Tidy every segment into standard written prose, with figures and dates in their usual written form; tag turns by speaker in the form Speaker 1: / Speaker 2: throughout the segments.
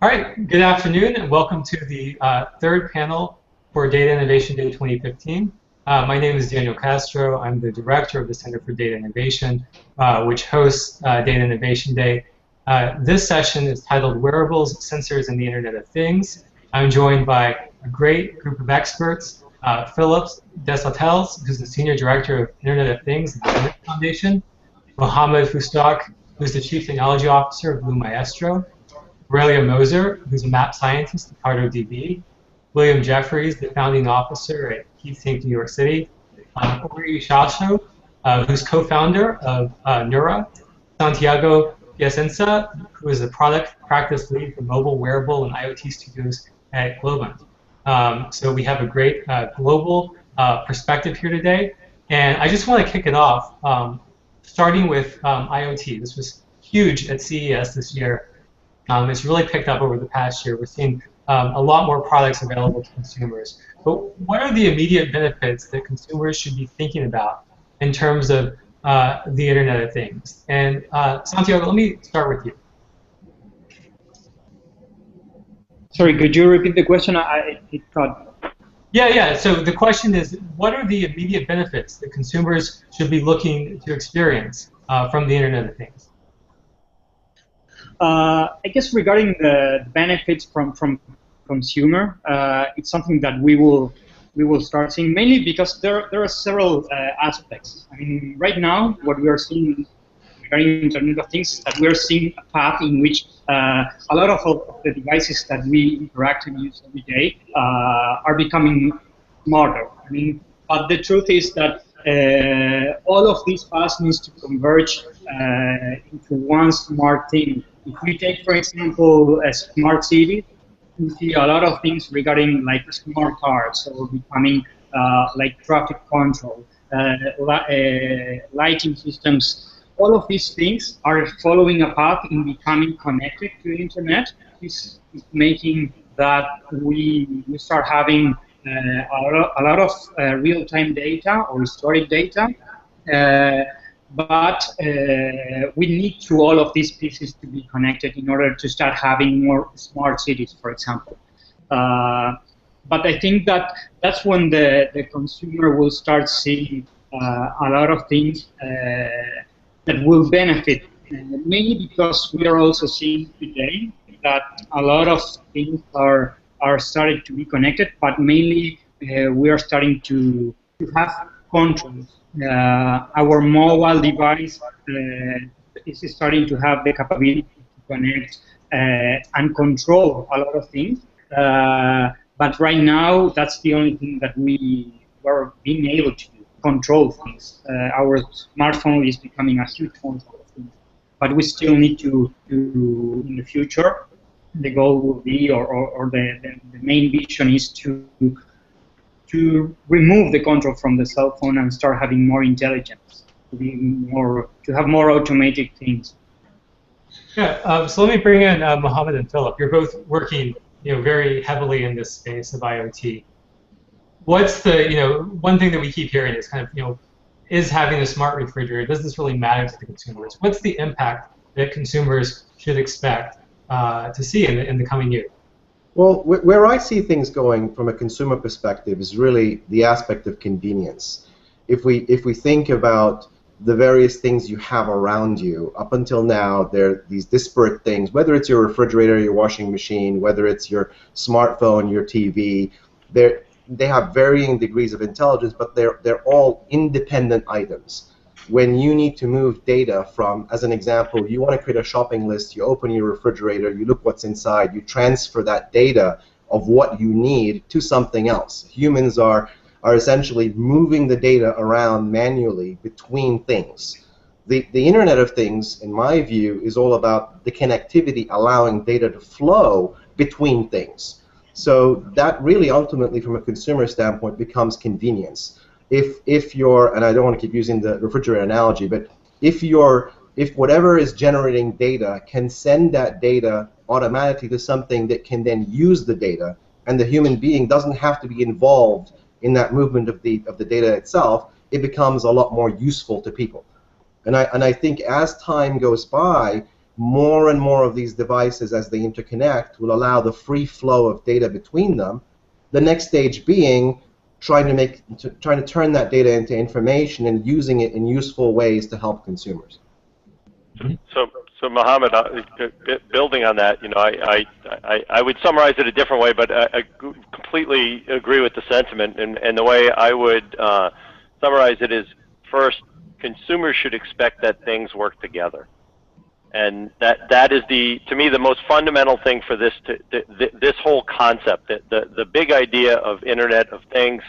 Speaker 1: All right, good afternoon and welcome to the third panel for Data Innovation Day 2015. My name is Daniel Castro. I'm the director of the Center for Data Innovation, which hosts Data Innovation Day. This session is titled Wearables, Sensors, and the Internet of Things. I'm joined by a great group of experts, Philips Desautel, who's the Senior Director of Internet of Things at the Linux Foundation, Mohammed Fustak, who's the Chief Technology Officer of Blue Maestro, Aurelia Moser, who's a map scientist at CartoDB, William Jeffries, the founding officer at Heatsink New York City, Uri Shasho, who's co-founder of Neura, Santiago Piacenza, who is a product practice lead for mobile, wearable, and IoT studios at Globant. So we have a great global perspective here today, and I just want to kick it off, starting with IoT. This was huge at CES this year. It's really picked up over the past year. We're seeing a lot more products available to consumers. But what are the immediate benefits that consumers should be thinking about in terms of the Internet of Things? And Santiago, let me start with you.
Speaker 2: Sorry, could you repeat the question? It got...
Speaker 1: Yeah. So the question is, what are the immediate benefits that consumers should be looking to experience from the Internet of Things?
Speaker 2: I guess regarding the benefits from consumer, it's something that we will start seeing, mainly because there are several aspects. I mean, right now, what we are seeing regarding Internet of Things is that we are seeing a path in which a lot of the devices that we interact and use every day are becoming smarter. I mean, but the truth is that all of these paths needs to converge into one smart thing. If we take, for example, a smart city, we see a lot of things regarding like smart cars, so becoming like traffic control, lighting systems. All of these things are following a path in becoming connected to the internet. This is making that we start having a lot of real-time data or historic data. But we need to all of these pieces to be connected in order to start having more smart cities, for example. But I think that that's when the consumer will start seeing a lot of things that will benefit, mainly because we are also seeing today that a lot of things are starting to be connected, but mainly we are starting to have controls. Our mobile device is starting to have the capability to connect and control a lot of things. But right now, that's the only thing that we are being able to do, control things. Our smartphone is becoming a huge control of things. But we still need to in the future, the goal will be, or the main vision is to remove the control from the cell phone and start having more intelligence, to have more automated things.
Speaker 1: Yeah. So let me bring in Mohammed and Philip. You're both working, very heavily in this space of IoT. What's the, one thing that we keep hearing is kind of, is having a smart refrigerator, does this really matter to the consumers? What's the impact that consumers should expect to see in the coming year?
Speaker 3: Well, where I see things going from a consumer perspective is really the aspect of convenience. If we think about the various things you have around you, up until now, they're these disparate things, whether it's your refrigerator, your washing machine, whether it's your smartphone, your TV, they have varying degrees of intelligence, but they're all independent items. When you need to move data from, as an example, you want to create a shopping list, you open your refrigerator, you look what's inside, you transfer that data of what you need to something else. Humans are essentially moving the data around manually between things. The Internet of Things, in my view, is all about the connectivity allowing data to flow between things. So that really ultimately, from a consumer standpoint, becomes convenience. If you're, and I don't want to keep using the refrigerator analogy, but if whatever is generating data can send that data automatically to something that can then use the data, and the human being doesn't have to be involved in that movement of the data itself, it becomes a lot more useful to people. And I think as time goes by, more and more of these devices, as they interconnect, will allow the free flow of data between them. The next stage being trying to turn that data into information and using it in useful ways to help consumers.
Speaker 4: So Mohammed, building on that, I would summarize it a different way, but I completely agree with the sentiment. And the way I would summarize it is, first, consumers should expect that things work together, and that is to me the most fundamental thing for this this whole concept. The big idea of Internet of Things,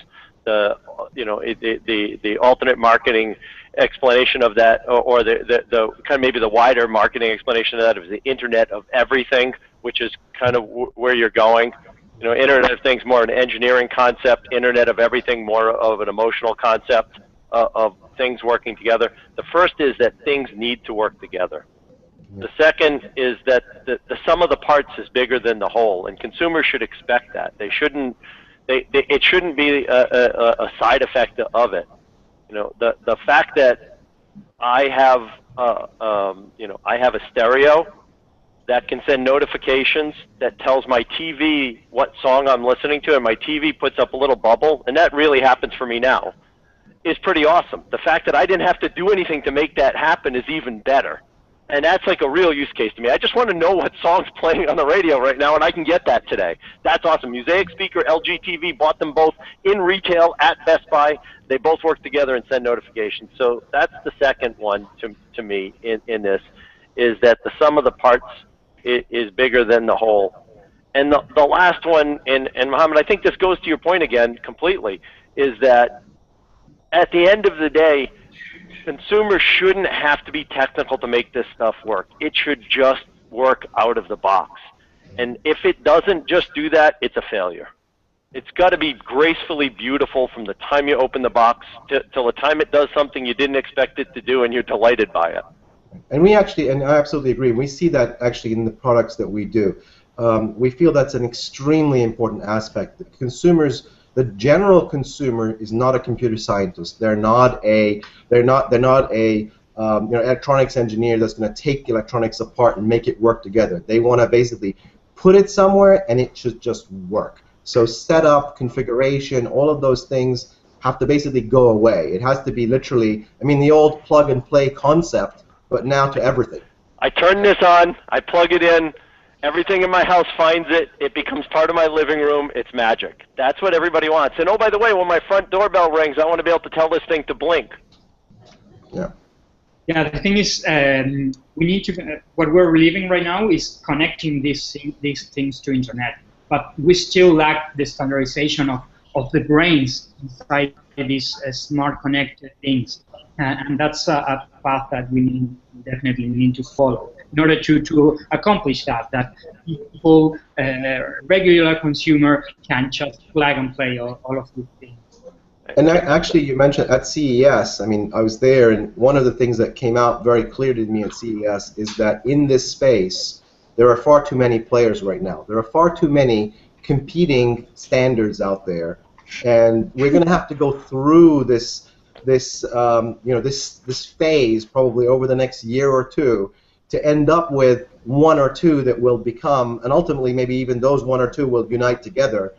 Speaker 4: the alternate marketing explanation of that, or the kind of maybe the wider marketing explanation of that is the Internet of Everything, which is kind of where you're going. Internet of Things more an engineering concept, Internet of Everything more of an emotional concept of things working together. The first is that things need to work together. The second is that the sum of the parts is bigger than the whole, and consumers should expect that. They shouldn't. It shouldn't be a side effect of it. The fact that I have I have a stereo that can send notifications that tells my TV what song I'm listening to, and my TV puts up a little bubble, and that really happens for me now, is pretty awesome. The fact that I didn't have to do anything to make that happen is even better. And that's like a real use case to me. I just want to know what song's playing on the radio right now, and I can get that today. That's awesome. Mosaic speaker, LG TV, bought them both in retail at Best Buy. They both work together and send notifications. So that's the second one to me in this, is that the sum of the parts is bigger than the whole. And the last one, and Mohammed, I think this goes to your point again completely, is that at the end of the day, consumers shouldn't have to be technical to make this stuff work. It should just work out of the box. And if it doesn't just do that, it's a failure. It's got to be gracefully beautiful from the time you open the box till the time it does something you didn't expect it to do and you're delighted by it.
Speaker 3: And I absolutely agree. We see that actually in the products that we do. We feel that's an extremely important aspect. The general consumer is not a computer scientist. They're not a electronics engineer that's going to take the electronics apart and make it work together. They want to basically put it somewhere and it should just work. So setup, configuration, all of those things have to basically go away. It has to be literally, the old plug and play concept, but now to everything.
Speaker 4: I turn this on, I plug it in, everything in my house finds it, it becomes part of my living room, it's magic. That's what everybody wants. And oh, by the way, when my front doorbell rings, I want to be able to tell this thing to blink.
Speaker 3: Yeah.
Speaker 2: Yeah, the thing is, we need to, what we're living right now is connecting these things to internet, but we still lack the standardization of the brains inside these smart connected things. And that's a path that we definitely need to follow in order to accomplish that people, regular consumer, can just plug and play all of these things.
Speaker 3: And actually, you mentioned at CES, I was there, and one of the things that came out very clear to me at CES is that in this space, there are far too many players right now. There are far too many competing standards out there, and we're going to have to go through this phase probably over the next year or two to end up with one or two that will become, and ultimately maybe even those one or two will unite together.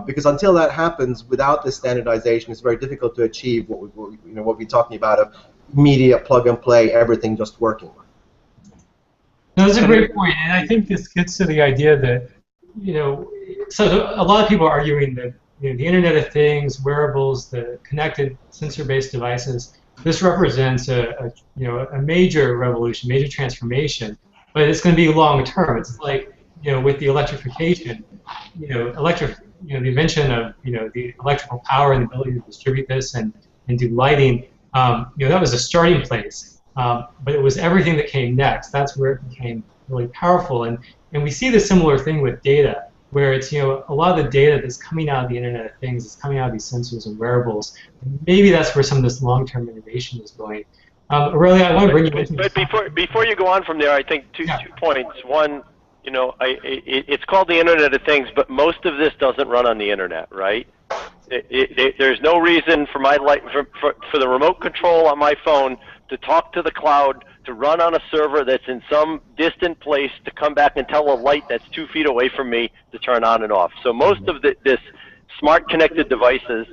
Speaker 3: Because until that happens, without this standardization, it's very difficult to achieve what we're talking about of immediate plug and play, everything just working.
Speaker 1: No, that's a great point, and I think this gets to the idea that so a lot of people are arguing that the Internet of Things, wearables, the connected sensor-based devices, this represents a major revolution, major transformation, but it's going to be long term. It's like with the electrification, the invention of the electrical power and the ability to distribute this and do lighting, that was a starting place. But it was everything that came next. That's where it became really powerful. And we see the similar thing with data, where it's a lot of the data that's coming out of the Internet of Things is coming out of these sensors and wearables. And maybe that's where some of this long-term innovation is going. Aurelia, I want to bring you into this.
Speaker 4: But before you go on from there, I think two points. One, it's called the Internet of Things, but most of this doesn't run on the Internet, right? There's no reason for my for the remote control on my phone to talk to the cloud to run on a server that's in some distant place to come back and tell a light that's 2 feet away from me to turn on and off. So most of this smart connected devices,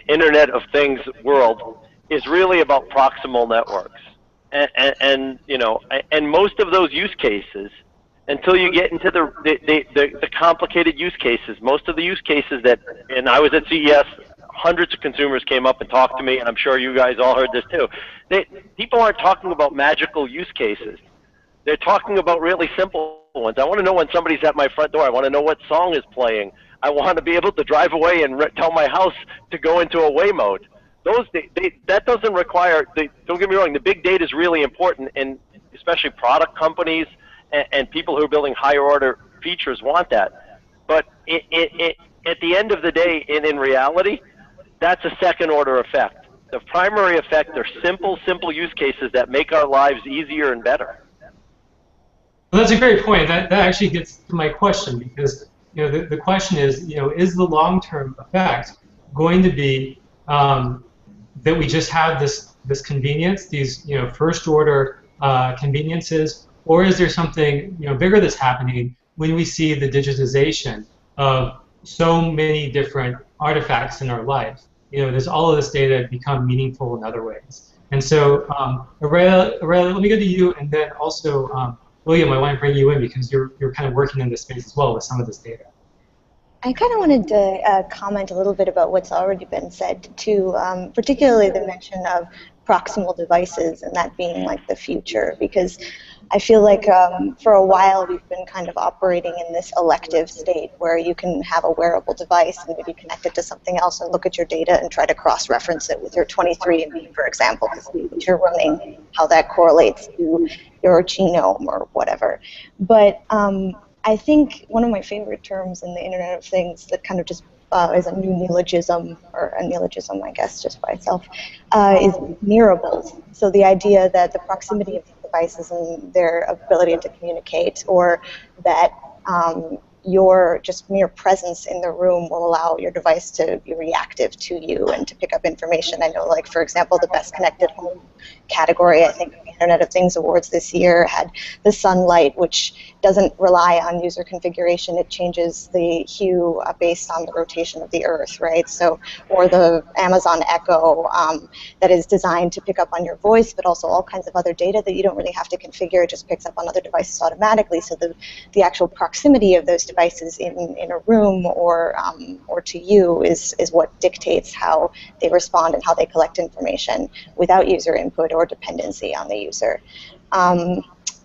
Speaker 4: Internet of Things world, is really about proximal networks. And you know, and most of those use cases, until you get into the complicated use cases, most of the use cases that, and I was at CES, hundreds of consumers came up and talked to me, and I'm sure you guys all heard this too. People aren't talking about magical use cases. They're talking about really simple ones. I want to know when somebody's at my front door. I want to know what song is playing. I want to be able to drive away and tell my house to go into away mode. That doesn't require, don't get me wrong, the big data is really important, and especially product companies and people who are building higher order features want that. But at the end of the day, in reality, that's a second order effect. The primary effect are simple use cases that make our lives easier and better.
Speaker 1: Well, that's a great point. That actually gets to my question, because you know the question is, you know, is the long-term effect going to be that we just have this convenience, these, you know, first-order conveniences, or is there something, you know, bigger that's happening when we see the digitization of so many different artifacts in our life? You know, does all of this data become meaningful in other ways? And so, Aurelia, let me go to you, and then also William, I want to bring you in because you're kind of working in this space as well with some of this data.
Speaker 5: I kind of wanted to comment a little bit about what's already been said too, particularly the mention of proximal devices and that being like the future, because I feel like for a while we've been kind of operating in this elective state where you can have a wearable device and maybe connect it to something else and look at your data and try to cross-reference it with your 23andMe, for example, because you're running how that correlates to your genome or whatever. But I think one of my favorite terms in the Internet of Things that kind of just is a new neologism, or a neologism, I guess, just by itself, is wearables. So the idea that the proximity of devices and their ability to communicate, or that your just mere presence in the room will allow your device to be reactive to you and to pick up information. I know, like, for example, the best connected home category, I think, the Internet of Things Awards this year had the sunlight, which doesn't rely on user configuration. It changes the hue based on the rotation of the Earth, right? So, or the Amazon Echo that is designed to pick up on your voice, but also all kinds of other data that you don't really have to configure. It just picks up on other devices automatically. So the actual proximity of those devices in a room or to you is what dictates how they respond and how they collect information without user input or dependency on the user.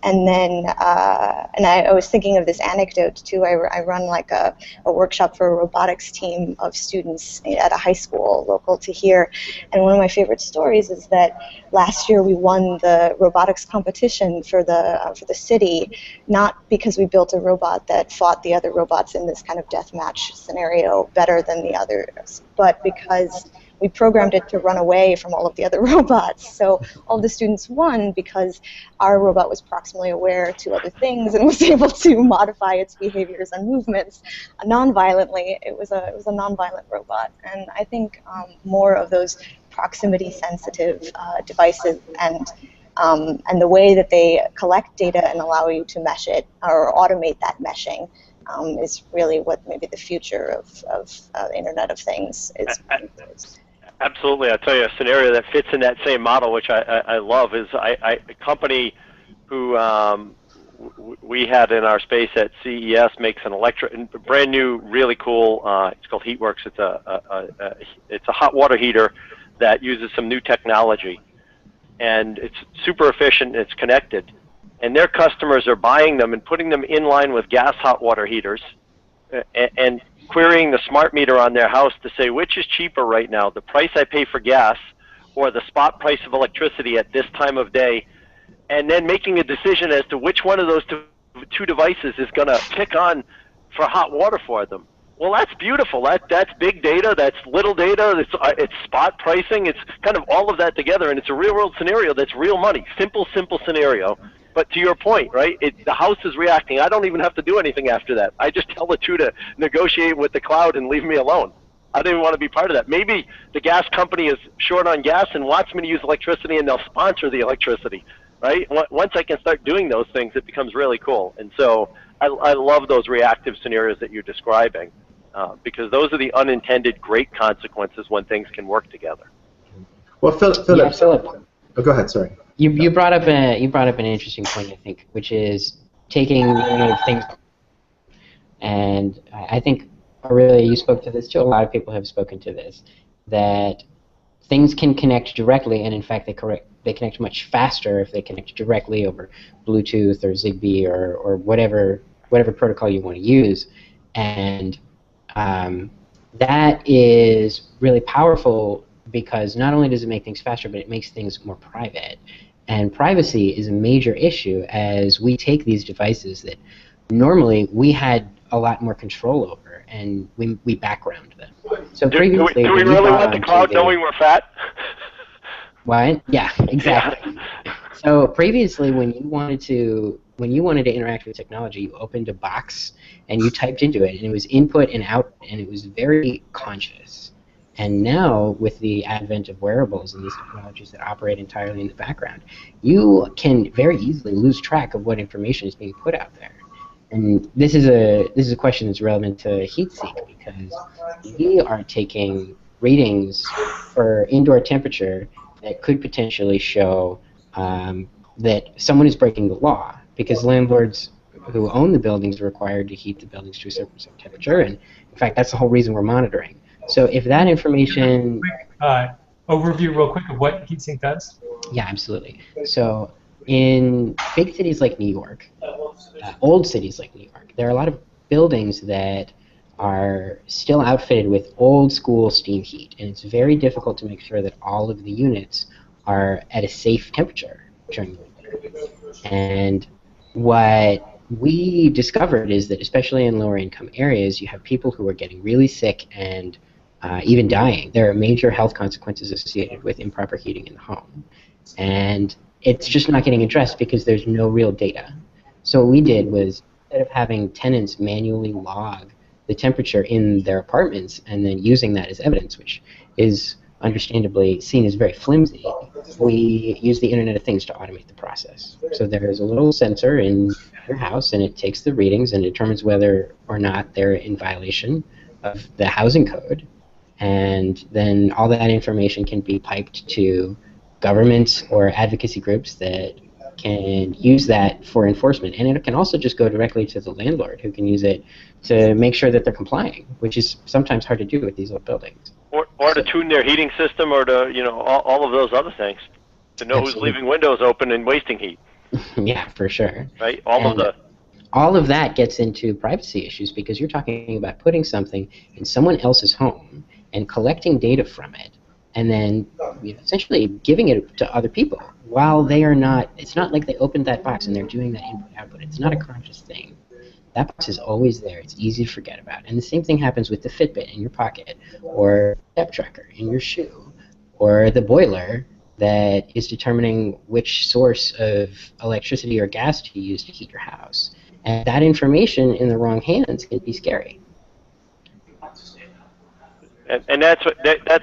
Speaker 5: And then, and I was thinking of this anecdote too. I run like a workshop for a robotics team of students at a high school local to here. And one of my favorite stories is that last year we won the robotics competition for the city, not because we built a robot that fought the other robots in this kind of deathmatch scenario better than the others, but because we programmed it to run away from all of the other robots. So all the students won because our robot was proximally aware to other things and was able to modify its behaviors and movements non-violently. It was a non-violent robot. And I think more of those proximity-sensitive devices and the way that they collect data and allow you to mesh it or automate that meshing is really what maybe the future of Internet of Things is.
Speaker 4: Absolutely. I'll tell you a scenario that fits in that same model, which I love, is a company who we had in our space at CES makes an brand new, really cool, it's called HeatWorks. It's a hot water heater that uses some new technology. And it's super efficient and it's connected. And their customers are buying them and putting them in line with gas hot water heaters and querying the smart meter on their house to say which is cheaper right now, the price I pay for gas or the spot price of electricity at this time of day, and then making a decision as to which one of those two devices is going to pick on for hot water for them. Well, that's beautiful. That's big data. That's little data. It's spot pricing. It's kind of all of that together, and it's a real-world scenario that's real money. Simple scenario. But to your point, right, the house is reacting. I don't even have to do anything after that. I just tell the two to negotiate with the cloud and leave me alone. I don't even want to be part of that. Maybe the gas company is short on gas and wants me to use electricity, and they'll sponsor the electricity. right? Once I can start doing those things, it becomes really cool. And so I love those reactive scenarios that you're describing, because those are the unintended great consequences when things can work together.
Speaker 3: Well, Philip.
Speaker 6: Yeah, Philip.
Speaker 3: Oh, go ahead. Sorry.
Speaker 6: You brought up an interesting point, I think, which is taking things. And I think, Aurelia, you spoke to this too. A lot of people have spoken to this, that things can connect directly, and in fact, they connect much faster if they connect directly over Bluetooth or Zigbee or whatever protocol you want to use, and that is really powerful because not only does it make things faster, but it makes things more private. And privacy is a major issue as we take these devices that normally we had a lot more control over, and we background them. So previously,
Speaker 4: do we really want the cloud knowing we're fat?
Speaker 6: What? Yeah, exactly. Yeah. So previously, when you wanted to interact with technology, you opened a box and you typed into it, and it was input and output, and it was very conscious. And now, with the advent of wearables and these technologies that operate entirely in the background, you can very easily lose track of what information is being put out there. And this is a question that's relevant to HeatSeek, because we are taking readings for indoor temperature that could potentially show that someone is breaking the law, because landlords who own the buildings are required to heat the buildings to a certain temperature, and in fact, that's the whole reason we're monitoring. So if that information...
Speaker 1: Overview real quick of what HeatSeek does?
Speaker 6: Yeah, absolutely. So in big cities like New York, old cities like New York, there are a lot of buildings that are still outfitted with old school steam heat, and it's very difficult to make sure that all of the units are at a safe temperature during the winter. And what we discovered is that especially in lower income areas, you have people who are getting really sick and even dying. There are major health consequences associated with improper heating in the home. And it's just not getting addressed because there's no real data. So what we did was, instead of having tenants manually log the temperature in their apartments and then using that as evidence, which is understandably seen as very flimsy, we use the Internet of Things to automate the process. So there is a little sensor in your house, and it takes the readings and determines whether or not they're in violation of the housing code. And then all that information can be piped to governments or advocacy groups that can use that for enforcement. And it can also just go directly to the landlord, who can use it to make sure that they're complying, which is sometimes hard to do with these old buildings.
Speaker 4: Or to tune their heating system, or to, all of those other things, to know
Speaker 6: Absolutely.
Speaker 4: who's leaving windows open and wasting heat.
Speaker 6: Yeah, for sure.
Speaker 4: Right?
Speaker 6: All of that gets into privacy issues, because you're talking about putting something in someone else's home and collecting data from it, and then essentially giving it to other people while they are not. It's not like they opened that box and they're doing that input-output. It's not a conscious thing. That box is always there. It's easy to forget about. And the same thing happens with the Fitbit in your pocket, or step tracker in your shoe, or the boiler that is determining which source of electricity or gas to use to heat your house. And that information in the wrong hands can be scary.
Speaker 4: And that's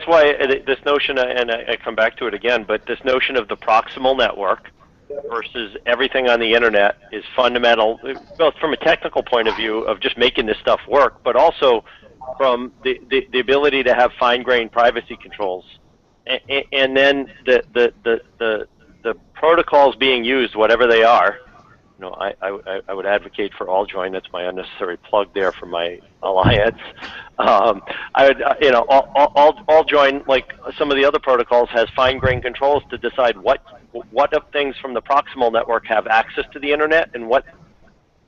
Speaker 4: why this notion, and I come back to it again, but this notion of the proximal network versus everything on the internet is fundamental, both from a technical point of view of just making this stuff work, but also from the ability to have fine-grained privacy controls, and then the protocols being used, whatever they are. I would advocate for all join. That's my unnecessary plug there for my alliance. I would, all join, like some of the other protocols, has fine-grained controls to decide what of things from the proximal network have access to the internet, and what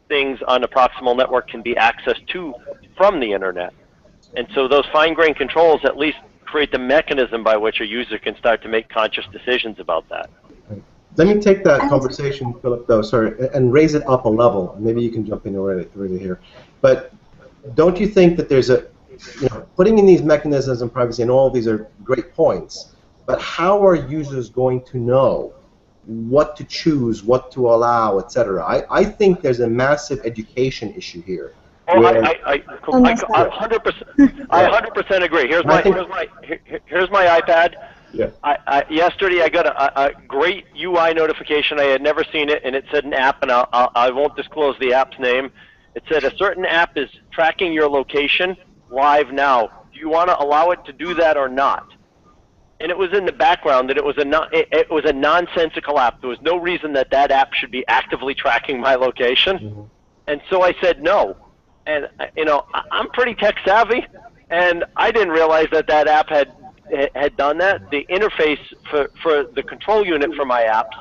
Speaker 4: things on the proximal network can be accessed to from the internet. And so those fine-grained controls at least create the mechanism by which a user can start to make conscious decisions about that.
Speaker 3: Let me take that conversation, Philip, though, sorry, and raise it up a level. Maybe you can jump in already here. But don't you think that there's putting in these mechanisms and privacy and all of these are great points, but how are users going to know what to choose, what to allow, etc.? I think there's a massive education issue here.
Speaker 4: Oh, I 100%. I 100% agree. Here's my iPad.
Speaker 3: Yeah.
Speaker 4: Yesterday I got a great UI notification. I had never seen it, and it said an app, and I won't disclose the app's name. It said a certain app is tracking your location live now. Do you want to allow it to do that or not? And it was in the background that it was a nonsensical app. There was no reason that that app should be actively tracking my location.
Speaker 3: Mm-hmm.
Speaker 4: And so I said no. And I'm pretty tech savvy, and I didn't realize that that app had done that. The interface for the control unit for my apps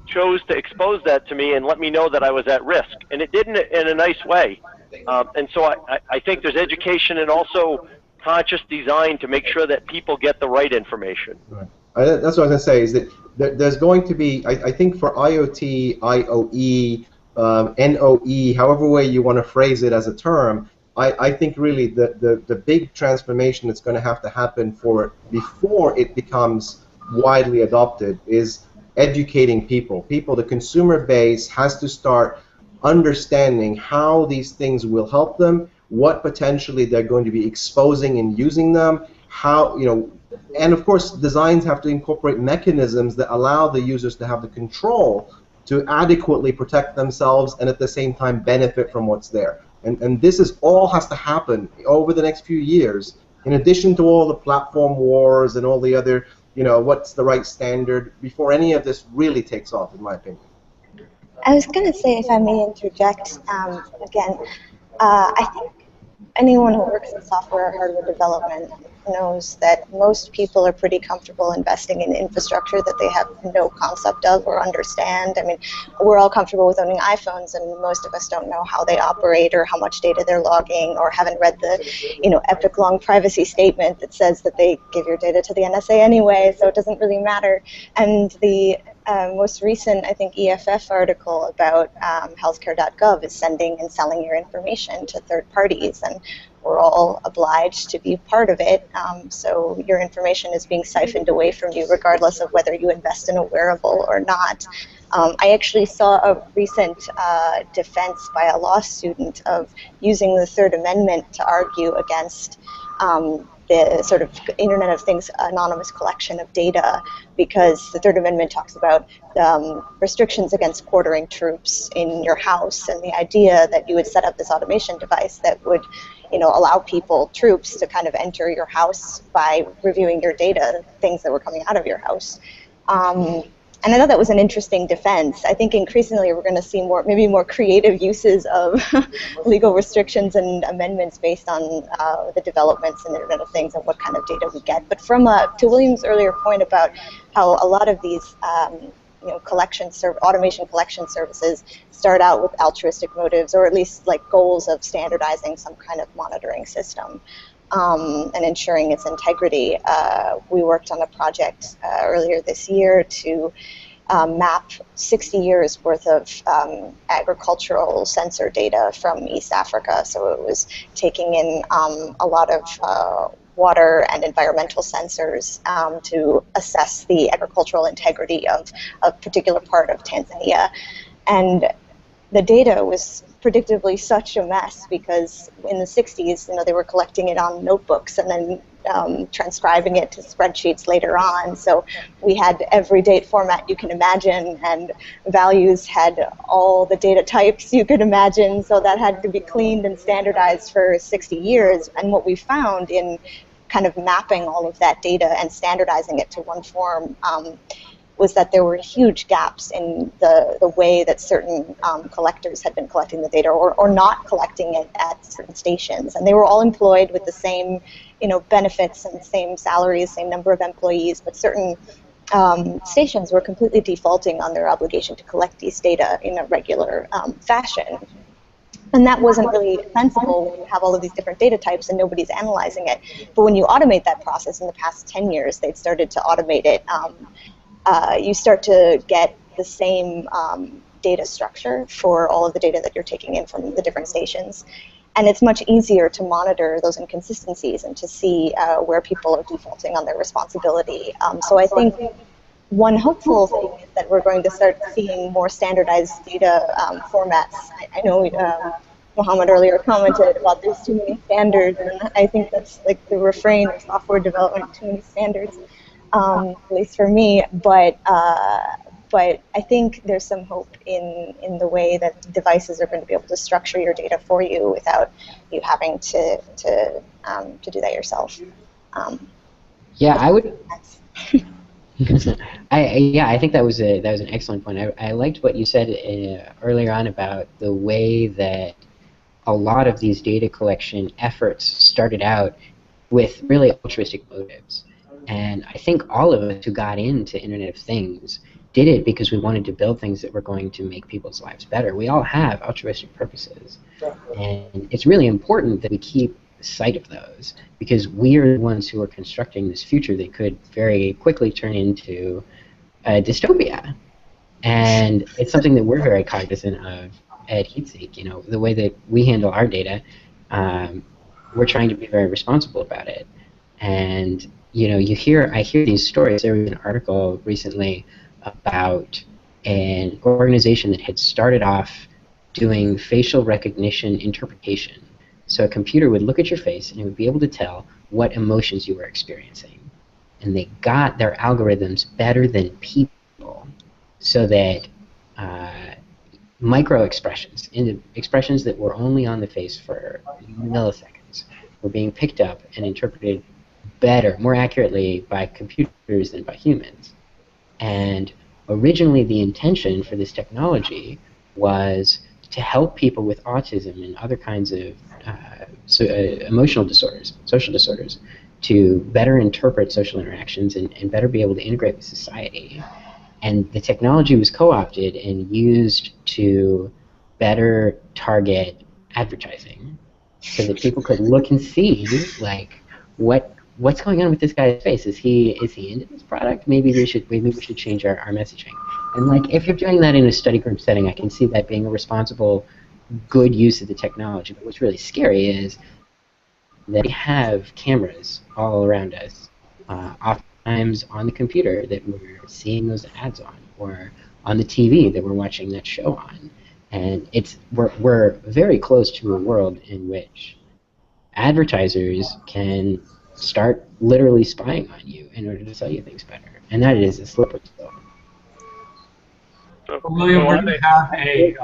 Speaker 4: chose to expose that to me and let me know that I was at risk, and it did in a nice way. And so I think there's education and also conscious design to make sure that people get the right information.
Speaker 3: Right. That's what I was going to say, is that there's going to be, I think for IoT, IOE, NOE, however way you want to phrase it as a term, I think really the big transformation that's going to have to happen before it becomes widely adopted is educating people. The consumer base has to start understanding how these things will help them, what potentially they're going to be exposing and using them, how, and of course designs have to incorporate mechanisms that allow the users to have the control to adequately protect themselves and at the same time benefit from what's there. And this all has to happen over the next few years, in addition to all the platform wars and all the other, what's the right standard, before any of this really takes off, in my opinion.
Speaker 5: I was going to say, if I may interject again, I think anyone who works in software or hardware development knows that most people are pretty comfortable investing in infrastructure that they have no concept of or understand. I mean, we're all comfortable with owning iPhones, and most of us don't know how they operate or how much data they're logging, or haven't read the epic long privacy statement that says that they give your data to the NSA anyway, so it doesn't really matter. And the most recent, I think, EFF article about healthcare.gov is sending and selling your information to third parties, and we're all obliged to be part of it. So your information is being siphoned away from you regardless of whether you invest in a wearable or not. I actually saw a recent defense by a law student of using the Third Amendment to argue against the sort of Internet of Things anonymous collection of data, because the Third Amendment talks about restrictions against quartering troops in your house, and the idea that you would set up this automation device that would allow troops to kind of enter your house by reviewing your data, things that were coming out of your house. And I thought that was an interesting defense. I think increasingly we're going to see maybe more creative uses of legal restrictions and amendments based on the developments in the Internet of Things and what kind of data we get. But to William's earlier point about how a lot of these automation collection services start out with altruistic motives, or at least like goals of standardizing some kind of monitoring system and ensuring its integrity. We worked on a project earlier this year to map 60 years worth of agricultural sensor data from East Africa. So it was taking in a lot of water and environmental sensors to assess the agricultural integrity of a particular part of Tanzania. And the data was predictably such a mess, because in the 60s, they were collecting it on notebooks and then transcribing it to spreadsheets later on. So we had every date format you can imagine, and values had all the data types you could imagine. So that had to be cleaned and standardized for 60 years. And what we found in kind of mapping all of that data and standardizing it to one form was that there were huge gaps in the way that certain collectors had been collecting the data, or not collecting it at certain stations. And they were all employed with the same benefits and same salaries, same number of employees, but certain stations were completely defaulting on their obligation to collect these data in a regular fashion. And that wasn't really sensible when you have all of these different data types and nobody's analyzing it. But when you automate that process, in the past 10 years, they've started to automate it. You start to get the same data structure for all of the data that you're taking in from the different stations. And it's much easier to monitor those inconsistencies and to see where people are defaulting on their responsibility. So I think one hopeful thing is that we're going to start seeing more standardized data formats. I know Mohammed earlier commented about there's too many standards, and I think that's like the refrain of software development, too many standards. at least for me. But I think there's some hope in the way that devices are going to be able to structure your data for you without you having to do that yourself.
Speaker 6: Yeah, I would. I think that was an excellent point. I liked what you said earlier on about the way that a lot of these data collection efforts started out with really altruistic motives. And I think all of us who got into Internet of Things did it because we wanted to build things that were going to make people's lives better. We all have altruistic purposes. And it's really important that we keep sight of those, because we are the ones who are constructing this future that could very quickly turn into a dystopia. And it's something that we're very cognizant of at HeatSeek. You know, the way that we handle our data, we're trying to be very responsible about it. And you know, I hear these stories. There was an article recently about an organization that had started off doing facial recognition interpretation. So a computer would look at your face and it would be able to tell what emotions you were experiencing. And they got their algorithms better than people, so that micro expressions, expressions that were only on the face for milliseconds, were being picked up and interpreted better, more accurately by computers than by humans. And originally the intention for this technology was to help people with autism and other kinds of emotional disorders, social disorders, to better interpret social interactions and better be able to integrate with society. And the technology was co-opted and used to better target advertising, so that people could look and see, like, what's going on with this guy's face? Is he into this product? Maybe we should change our messaging. And like, if you're doing that in a study group setting, I can see that being a responsible, good use of the technology. But what's really scary is that we have cameras all around us, oftentimes on the computer that we're seeing those ads on, or on the TV that we're watching that show on. And we're very close to a world in which advertisers can start literally spying on you in order to sell you things better. And that is a slippery slope.
Speaker 1: William, we're going to have
Speaker 7: I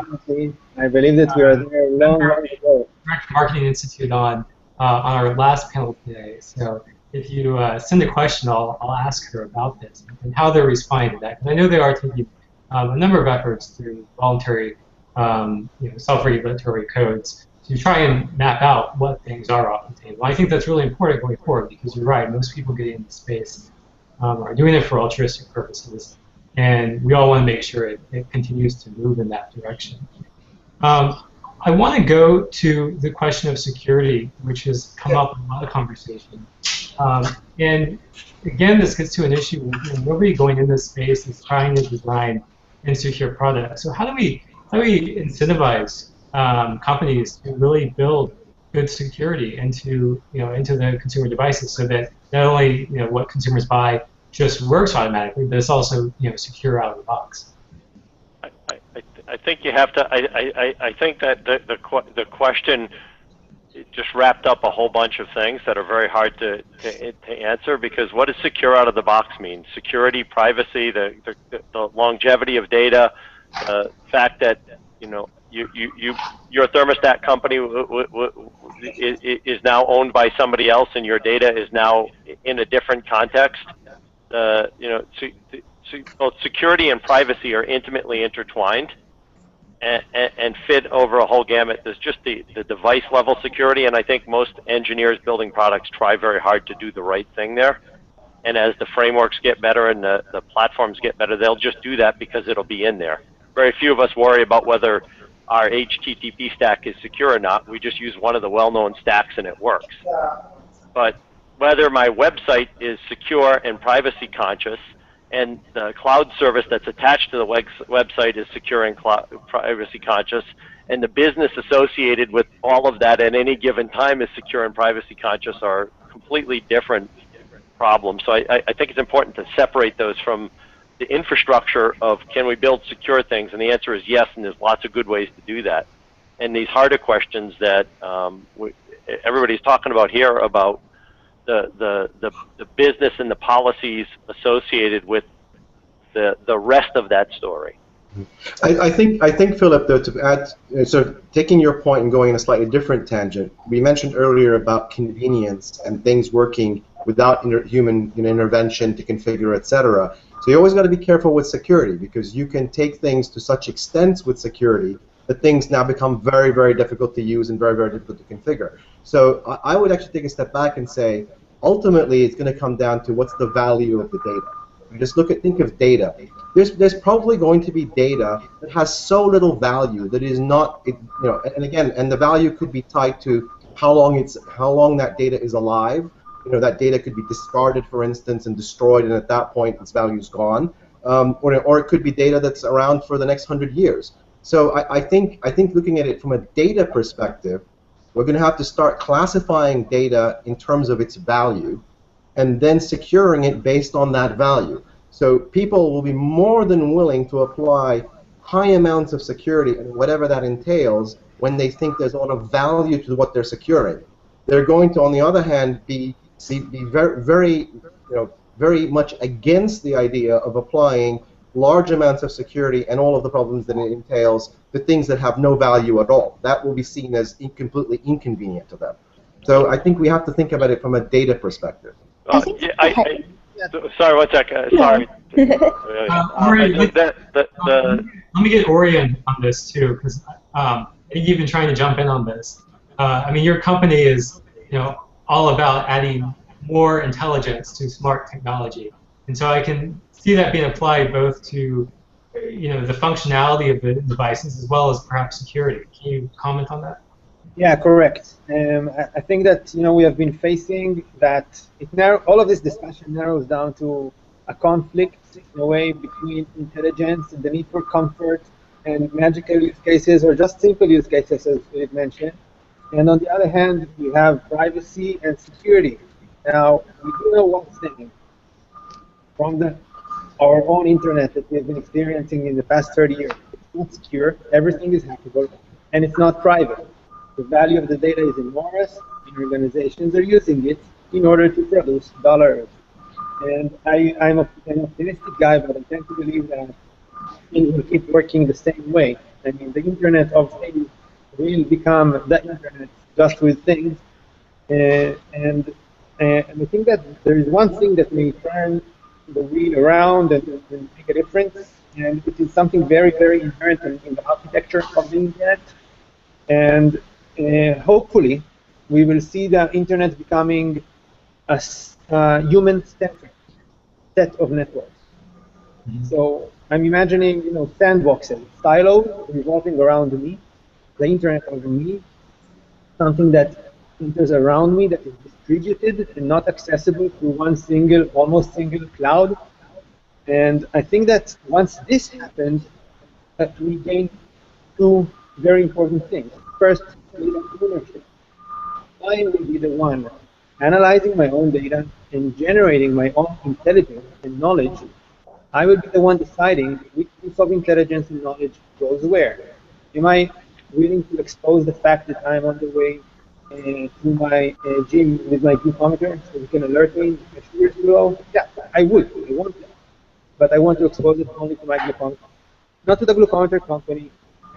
Speaker 7: believe that we are there long ago.
Speaker 1: Direct Marketing Institute on our last panel today. So if you send a question, I'll ask her about this and how they're responding to that. Because I know they are taking a number of efforts through voluntary, self-regulatory codes to try and map out what things are off the table. I think that's really important going forward, because you're right, most people getting into space are doing it for altruistic purposes, and we all want to make sure it continues to move in that direction. I want to go to the question of security, which has come up in a lot of conversation. And again, this gets to an issue where nobody going into space is trying to design insecure products. So how do we incentivize companies to really build good security into the consumer devices, so that not only what consumers buy just works automatically, but it's also secure out of the box?
Speaker 4: I think you have to. I think that the question just wrapped up a whole bunch of things that are very hard to answer, because what does secure out of the box mean? Security, privacy, the longevity of data, the fact that your thermostat company is now owned by somebody else, and your data is now in a different context. Both security and privacy are intimately intertwined and fit over a whole gamut. There's just the device level security, and I think most engineers building products try very hard to do the right thing there. And as the frameworks get better and the platforms get better, they'll just do that because it'll be in there. Very few of us worry about whether our HTTP stack is secure or not. We just use one of the well-known stacks and it works. But whether my website is secure and privacy conscious, and the cloud service that's attached to the website is secure and privacy conscious, and the business associated with all of that at any given time is secure and privacy conscious, are completely different problems. So I think it's important to separate those from the infrastructure of, can we build secure things? And the answer is yes, and there's lots of good ways to do that. And these harder questions that everybody's talking about here, about the business and the policies associated with the rest of that story.
Speaker 3: I think, Philip, though, to add, sort of taking your point and going in a slightly different tangent, we mentioned earlier about convenience and things working without human intervention to configure, etc. So you always got to be careful with security, because you can take things to such extents with security that things now become very, very difficult to use and very, very difficult to configure. So I would actually take a step back and say, ultimately, it's going to come down to what's the value of the data. Just think of data. There's probably going to be data that has so little value that is not, and the value could be tied to how long that data is alive. That data could be discarded, for instance, and destroyed, and at that point its value is gone. Or it could be data that's around for the next 100 years. So I think looking at it from a data perspective, we're going to have to start classifying data in terms of its value, and then securing it based on that value. So people will be more than willing to apply high amounts of security, and whatever that entails, when they think there's a lot of value to what they're securing. They're going to, on the other hand, be very, very much against the idea of applying large amounts of security and all of the problems that it entails to things that have no value at all. That will be seen as completely inconvenient to them. So I think we have to think about it from a data perspective.
Speaker 4: Sorry, one second. Sorry.
Speaker 1: Ori, let me get Ori on this too, because you've been trying to jump in on this. I mean, your company is, all about adding more intelligence to smart technology, and so I can see that being applied both to, the functionality of the devices as well as perhaps security. Can you comment on that?
Speaker 7: Yeah, correct. I think that we have been facing that all of this discussion narrows down to a conflict in a way between intelligence and the need for comfort and magical use cases or just simple use cases, as Philip mentioned. And on the other hand, we have privacy and security. Now, we do know one thing from our own internet that we've been experiencing in the past 30 years. It's not secure, everything is hackable, and it's not private. The value of the data is enormous, and organizations are using it in order to produce dollars. And I'm an optimistic guy, but I tend to believe that things will keep working the same way. I mean, the Internet of Things will become the Internet just with things. And I think that there is one thing that may turn the wheel around and make a difference, and it is something very, very inherent in the architecture of the Internet. And hopefully, we will see the Internet becoming a human-centric set of networks. Mm-hmm. So I'm imagining, sandboxes, silos revolving around me, the Internet of me, something that enters around me that is distributed and not accessible through one single, almost single cloud. And I think that once this happens, we gain two very important things. First, data ownership. I will be the one analyzing my own data and generating my own intelligence and knowledge. I will be the one deciding which piece of intelligence and knowledge goes where. Am I willing to expose the fact that I'm on the way to my gym with my glucometer so you can alert me if my sugar is low? Yeah, I would. I want that. But I want to expose it only to my glucometer. Not to the glucometer company,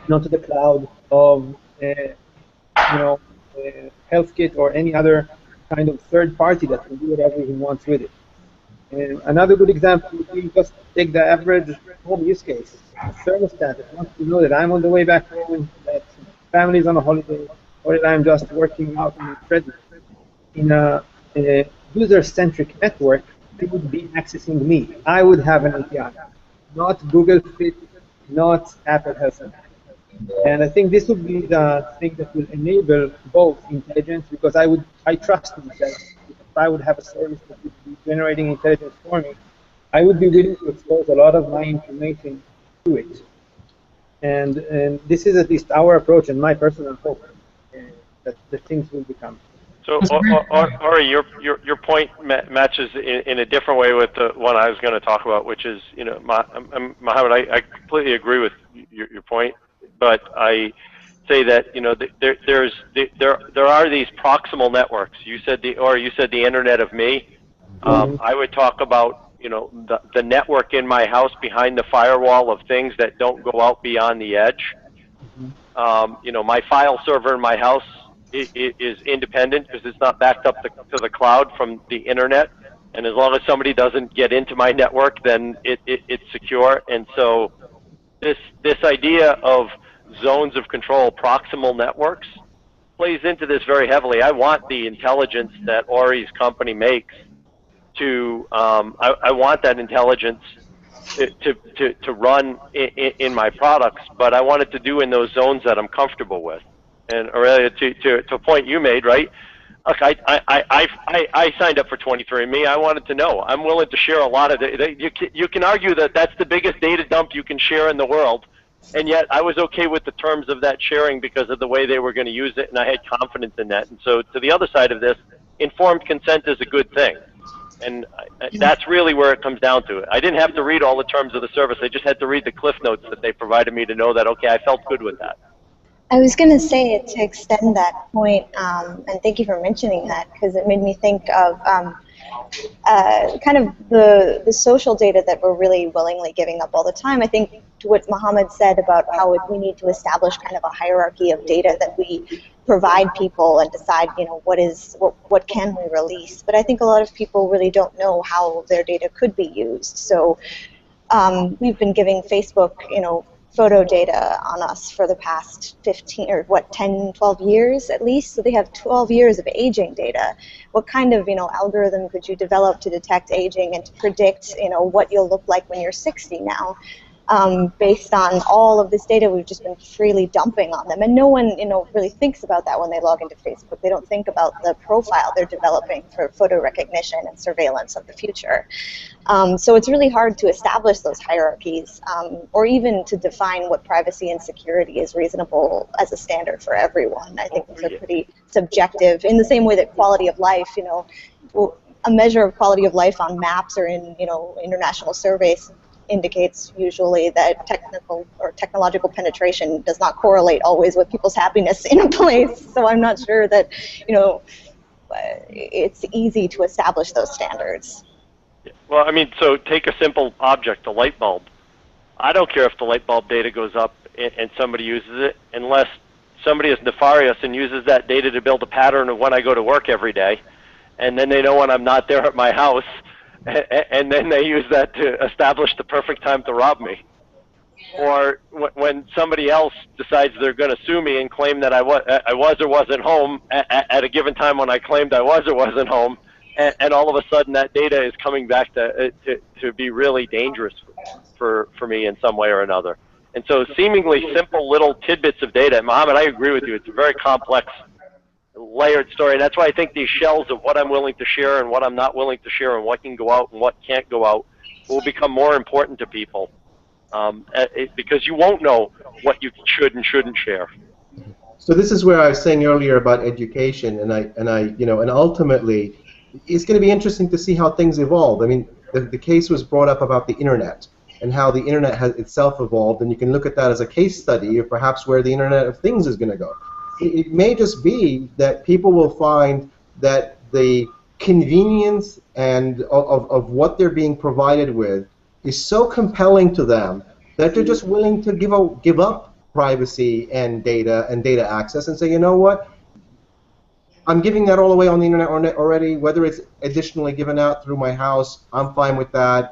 Speaker 7: not to the cloud of HealthKit or any other kind of third party that can do whatever he wants with it. And another good example would be just take the average home use case. A thermostat that wants to know that I'm on the way back home, that family's on a holiday, or that I'm just working out on the treadmill. In a user-centric network, it would be accessing me. I would have an API, not Google Fit, not Apple Health. And I think this would be the thing that will enable both intelligence, because I trust myself. If I would have a service that would be generating intelligence for me, I would be willing to expose a lot of my information to it. And this is at least our approach and my personal hope that the things will become.
Speaker 4: So, Ori, your point matches in a different way with the one I was going to talk about, which is, Mohammed, I completely agree with your point, but say that there are these proximal networks. You said the Internet of Me. I would talk about the network in my house behind the firewall of things that don't go out beyond the edge. My file server in my house is independent because it's not backed up to the cloud from the internet. And as long as somebody doesn't get into my network, then it's secure. And so this idea of zones of control, proximal networks, plays into this very heavily. I want the intelligence that Ori's company makes to, I want that intelligence to run in my products, but I want it to do in those zones that I'm comfortable with. And Aurelia, to a point you made, right? Look, I signed up for 23andMe. I wanted to know. I'm willing to share a lot of it. You can argue that that's the biggest data dump you can share in the world, and yet I was okay with the terms of that sharing because of the way they were going to use it, and I had confidence in that. And so to the other side of this, informed consent is a good thing. And that's really where it comes down to it. I didn't have to read all the terms of the service. I just had to read the cliff notes that they provided me to know that, okay, I felt good with that.
Speaker 5: I was going to say, to extend that point, and thank you for mentioning that, because it made me think of kind of the social data that we're really willingly giving up all the time. I think to what Mohammed said about how we need to establish kind of a hierarchy of data that we provide people and decide, what can we release. But I think a lot of people really don't know how their data could be used. So we've been giving Facebook, photo data on us for the past 10, 12 years at least. So they have 12 years of aging data. What kind of, algorithm could you develop to detect aging and to predict, what you'll look like when you're 60 now? Based on all of this data we've just been freely dumping on them. And no one, really thinks about that when they log into Facebook. They don't think about the profile they're developing for photo recognition and surveillance of the future. So it's really hard to establish those hierarchies, or even to define what privacy and security is reasonable as a standard for everyone. I think those are pretty subjective, in the same way that quality of life, a measure of quality of life on maps or in, international surveys indicates usually that technological penetration does not correlate always with people's happiness in a place. So I'm not sure that, it's easy to establish those standards.
Speaker 4: Well, I mean, so take a simple object, a light bulb. I don't care if the light bulb data goes up and somebody uses it, unless somebody is nefarious and uses that data to build a pattern of when I go to work every day, and then they know when I'm not there at my house, and then they use that to establish the perfect time to rob me. Or when somebody else decides they're going to sue me and claim that I was or wasn't home at a given time when I claimed I was or wasn't home, and all of a sudden that data is coming back to be really dangerous for me in some way or another. And so seemingly simple little tidbits of data, and Mohammed, I agree with you, it's a very complex, layered story. And that's why I think these shells of what I'm willing to share and what I'm not willing to share and what can go out and what can't go out will become more important to people, because you won't know what you should and shouldn't share.
Speaker 3: So this is where I was saying earlier about education, and ultimately, it's going to be interesting to see how things evolve. I mean, the case was brought up about the internet and how the internet has itself evolved, and you can look at that as a case study of perhaps where the Internet of Things is going to go. It may just be that people will find that the convenience and of what they're being provided with is so compelling to them that they're just willing to give up privacy and data access and say, you know what, I'm giving that all away on the internet already, whether it's additionally given out through my house, I'm fine with that.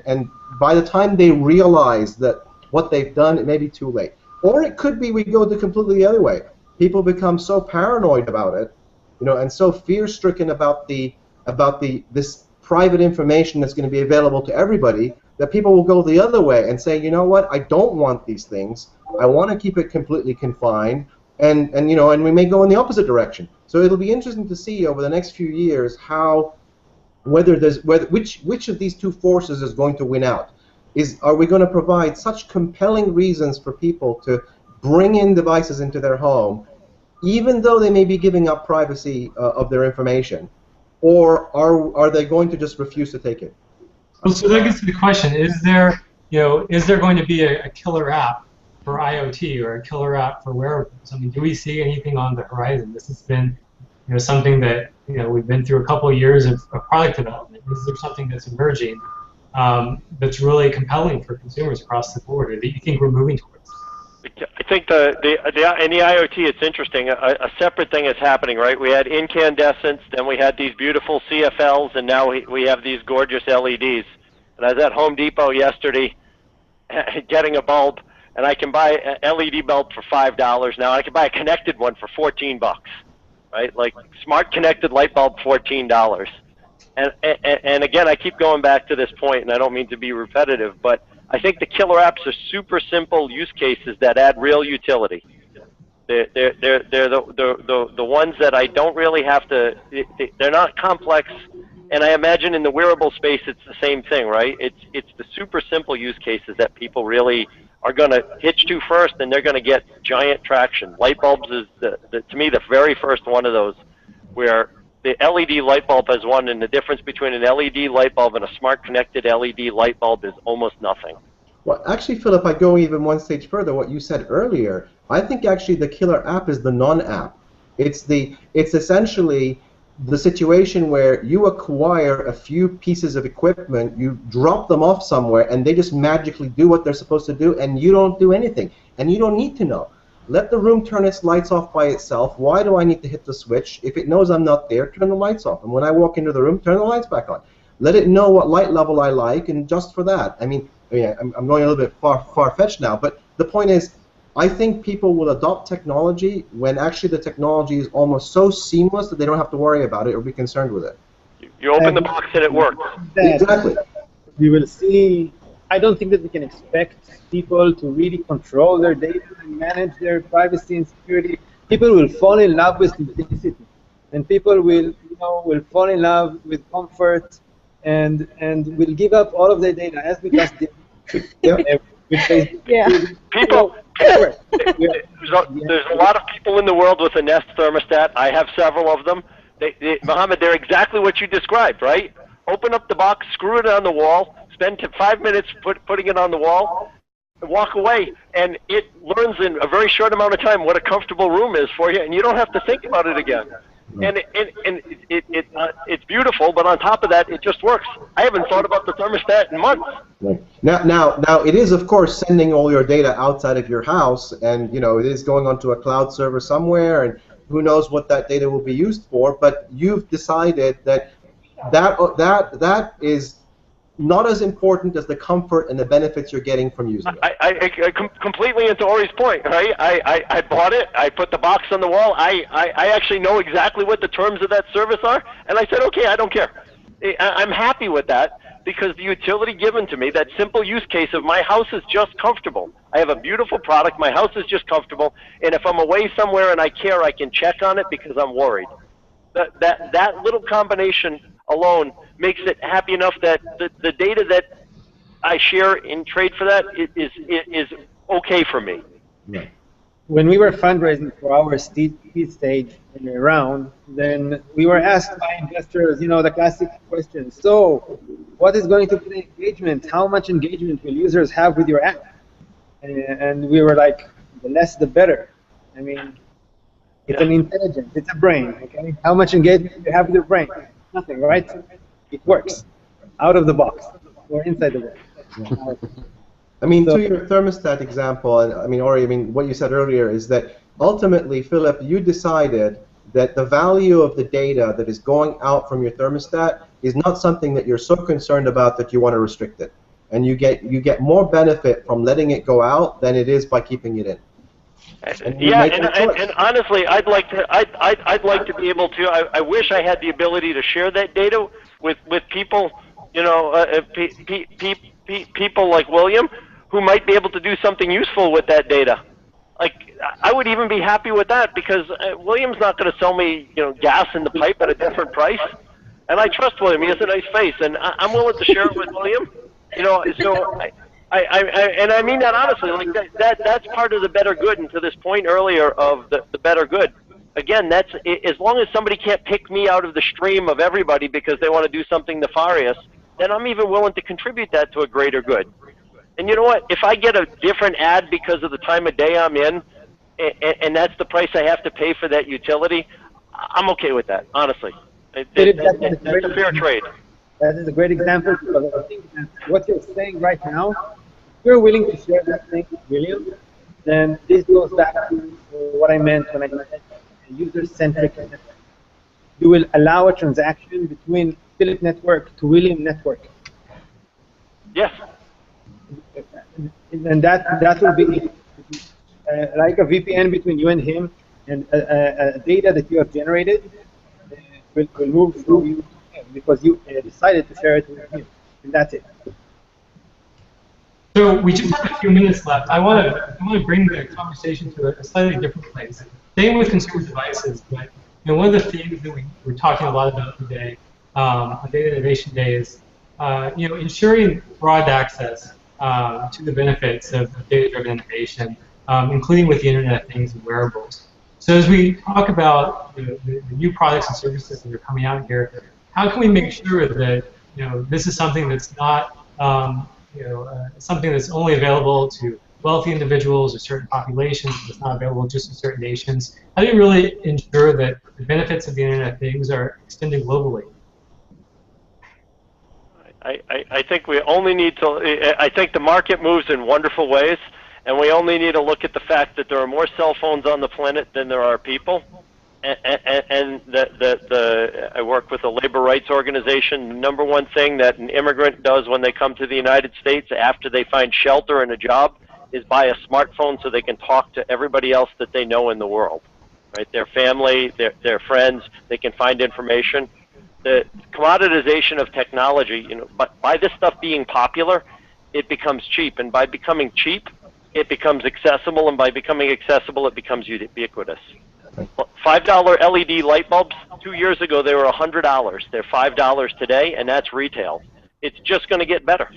Speaker 3: And by the time they realize that what they've done, it may be too late. Or it could be we go the completely the other way. People become so paranoid about it, and so fear-stricken about this private information that's going to be available to everybody, that people will go the other way and say, you know what, I don't want these things. I want to keep it completely confined, and we may go in the opposite direction. So it'll be interesting to see over the next few years which of these two forces is going to win out. Are we going to provide such compelling reasons for people to bring in devices into their home, even though they may be giving up privacy of their information, or are they going to just refuse to take it?
Speaker 1: Well, so that gets to the question: is there going to be a killer app for IoT or a killer app for wearables? I mean, do we see anything on the horizon? This has been, something that we've been through a couple of years of product development. Is there something that's emerging that's really compelling for consumers across the board, or that you think we're moving towards?
Speaker 4: I think in the IoT, it's interesting. A separate thing is happening, right? We had incandescents, then we had these beautiful CFLs, and now we have these gorgeous LEDs. And I was at Home Depot yesterday getting a bulb, and I can buy an LED bulb for $5 now. I can buy a connected one for $14, right? Like smart connected light bulb, $14. And again, I keep going back to this point, and I don't mean to be repetitive, but I think the killer apps are super simple use cases that add real utility. They're the ones that I don't really have to. They're not complex, and I imagine in the wearable space it's the same thing, right? It's the super simple use cases that people really are going to hitch to first, and they're going to get giant traction. Light bulbs is to me the very first one of those, where the LED light bulb has one, and the difference between an LED light bulb and a smart connected LED light bulb is almost nothing.
Speaker 3: Well, actually, Philip, I go even one stage further. What you said earlier, I think actually the killer app is the non-app. It's essentially the situation where you acquire a few pieces of equipment, you drop them off somewhere, and they just magically do what they're supposed to do, and you don't do anything, and you don't need to know. Let the room turn its lights off by itself. Why do I need to hit the switch? If it knows I'm not there, turn the lights off. And when I walk into the room, turn the lights back on. Let it know what light level I like, and just for that. I'm going a little bit far-fetched now, but the point is, I think people will adopt technology when actually the technology is almost so seamless that they don't have to worry about it or be concerned with it.
Speaker 4: You open the box and it works.
Speaker 3: Exactly.
Speaker 7: We will see. I don't think that we can expect people to really control their data and manage their privacy and security. People will fall in love with simplicity, and people will fall in love with comfort, and will give up all of their data, as we just did.
Speaker 5: Yeah.
Speaker 4: People. There's a lot of people in the world with a Nest thermostat. I have several of them. Mohammed, they're exactly what you described, right? Open up the box, screw it on the wall, spend 5 minutes putting it on the wall, walk away, and it learns in a very short amount of time what a comfortable room is for you, and you don't have to think about it again. And it's beautiful, but on top of that, it just works. I haven't thought about the thermostat in months.
Speaker 3: Right. Now, it is of course sending all your data outside of your house, and it is going onto a cloud server somewhere, and who knows what that data will be used for. But you've decided that is not as important as the comfort and the benefits you're getting from using it.
Speaker 4: I completely into Ori's point, right? I bought it, I put the box on the wall, I actually know exactly what the terms of that service are, and I said, okay, I don't care. I'm happy with that, because the utility given to me, that simple use case of my house is just comfortable. I have a beautiful product, my house is just comfortable, and if I'm away somewhere and I care, I can check on it because I'm worried. That little combination alone makes it happy enough that the data that I share in trade for that is okay for me.
Speaker 3: Right.
Speaker 7: When we were fundraising for our seed stage round, then we were asked by investors, the classic question, so what is going to be the engagement? How much engagement will users have with your app? And we were like, the less the better. I mean, it's an intelligence, it's a brain, okay? How much engagement do you have with your brain? Nothing, right? It works out of the box or inside the box.
Speaker 3: To your thermostat example, and Ori, what you said earlier is that ultimately, Philip, you decided that the value of the data that is going out from your thermostat is not something that you're so concerned about that you want to restrict it, and you get more benefit from letting it go out than it is by keeping it in.
Speaker 4: And honestly, I'd like to be able to. I wish I had the ability to share that data with people, people like William, who might be able to do something useful with that data. Like, I would even be happy with that, because William's not going to sell me, gas in the pipe at a different price, and I trust William. He has a nice face, and I'm willing to share it with William. So I mean that honestly. Like that's part of the better good. And to this point earlier of the better good, again, that's as long as somebody can't pick me out of the stream of everybody because they want to do something nefarious, then I'm even willing to contribute that to a greater good. And you know what? If I get a different ad because of the time of day I'm in, and that's the price I have to pay for that utility, I'm okay with that, honestly. That's a fair trade.
Speaker 7: That is a great example, because I think that what you're saying right now, if you're willing to share that thing with William, then this goes back to what I meant when I said user-centric. You will allow a transaction between Philip network to William network.
Speaker 4: Yes.
Speaker 7: And that will be like a VPN between you and him, and data that you have generated will move through you because you decided to share it with him, and that's it.
Speaker 1: So we just have a few minutes left. I want to bring the conversation to a slightly different place. Staying with consumer devices, but one of the themes that we're talking a lot about today on Data Innovation Day is ensuring broad access to the benefits of data-driven innovation, including with the Internet of Things and wearables. So as we talk about the new products and services that are coming out here, how can we make sure that this is something that's not something that's only available to wealthy individuals or certain populations, that's not available just in certain nations? How do you really ensure that the benefits of the Internet of Things are extended globally?
Speaker 4: I think we only need to, I think the market moves in wonderful ways, and we only need to look at the fact that there are more cell phones on the planet than there are people. And I work with a labor rights organization. The number one thing that an immigrant does when they come to the United States after they find shelter and a job is buy a smartphone so they can talk to everybody else that they know in the world, right? Their family, their friends, they can find information. The commoditization of technology, but by this stuff being popular, it becomes cheap, and by becoming cheap, it becomes accessible, and by becoming accessible, it becomes ubiquitous. $5 LED light bulbs, 2 years ago they were $100. They're $5 today, and that's retail. It's just going to get better.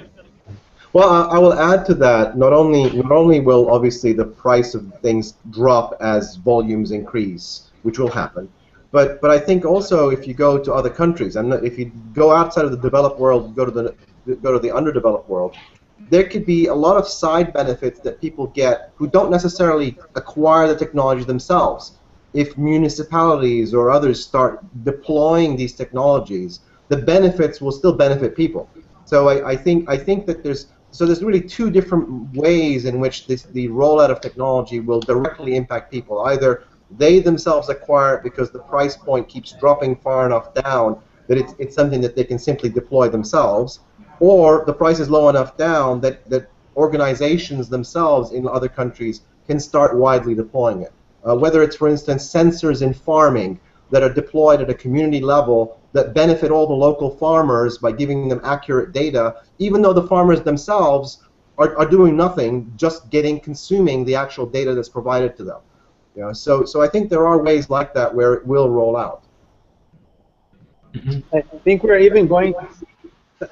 Speaker 3: Well, I will add to that. Not only will obviously the price of things drop as volumes increase, which will happen, but I think also if you go to other countries, and if you go outside of the developed world, go to the underdeveloped world, there could be a lot of side benefits that people get who don't necessarily acquire the technology themselves. If municipalities or others start deploying these technologies, the benefits will still benefit people. So I think that there's really two different ways in which the rollout of technology will directly impact people. Either they themselves acquire it because the price point keeps dropping far enough down that it's something that they can simply deploy themselves, or the price is low enough down that organizations themselves in other countries can start widely deploying it. Whether it's, for instance, sensors in farming that are deployed at a community level that benefit all the local farmers by giving them accurate data, even though the farmers themselves are doing nothing, just consuming the actual data that's provided to them. So I think there are ways like that where it will roll out.
Speaker 7: I think we're even going to see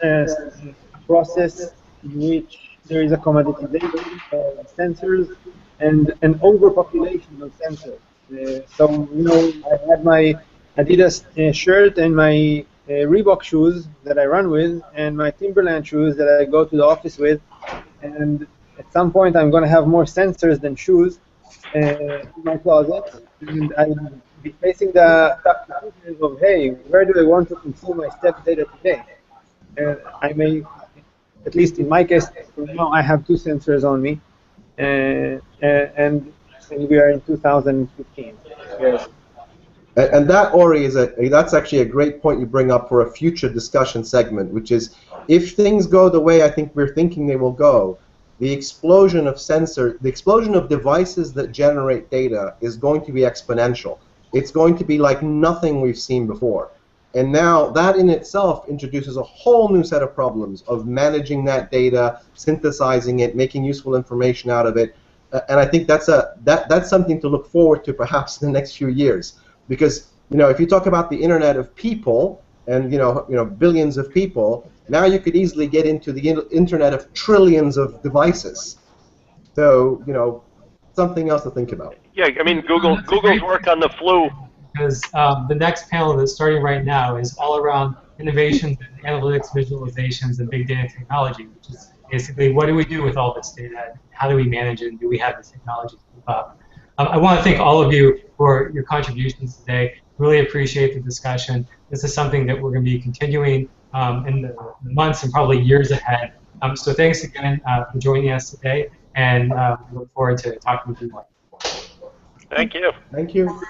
Speaker 7: a process in which there is a commoditization of sensors and an overpopulation of sensors. So I had my Adidas shirt and my Reebok shoes that I run with, and my Timberland shoes that I go to the office with, and at some point I'm going to have more sensors than shoes in my closet, and I'll be facing the question of, hey, where do I want to consume my step data today? And I may, at least in my case, now I have two sensors on me, and we are in 2015. Yes.
Speaker 3: And that, Ori, that's actually a great point you bring up for a future discussion segment, which is if things go the way I think we're thinking they will go, the explosion of devices that generate data is going to be exponential. It's going to be like nothing we've seen before. And now that in itself introduces a whole new set of problems of managing that data, synthesizing it, making useful information out of it. And I think that's something to look forward to perhaps in the next few years. Because if you talk about the Internet of people and billions of people, now you could easily get into the Internet of trillions of devices. So something else to think about.
Speaker 4: Yeah, I mean Google's work on the flu.
Speaker 1: Because the next panel that's starting right now is all around innovations in analytics, visualizations, and big data technology, which is basically, what do we do with all this data? How do we manage it? And do we have the technology to keep up? I want to thank all of you for your contributions today. Really appreciate the discussion. This is something that we're going to be continuing in the months and probably years ahead. So thanks again for joining us today, and we look forward to talking with you more.
Speaker 4: Thank you.
Speaker 3: Thank you.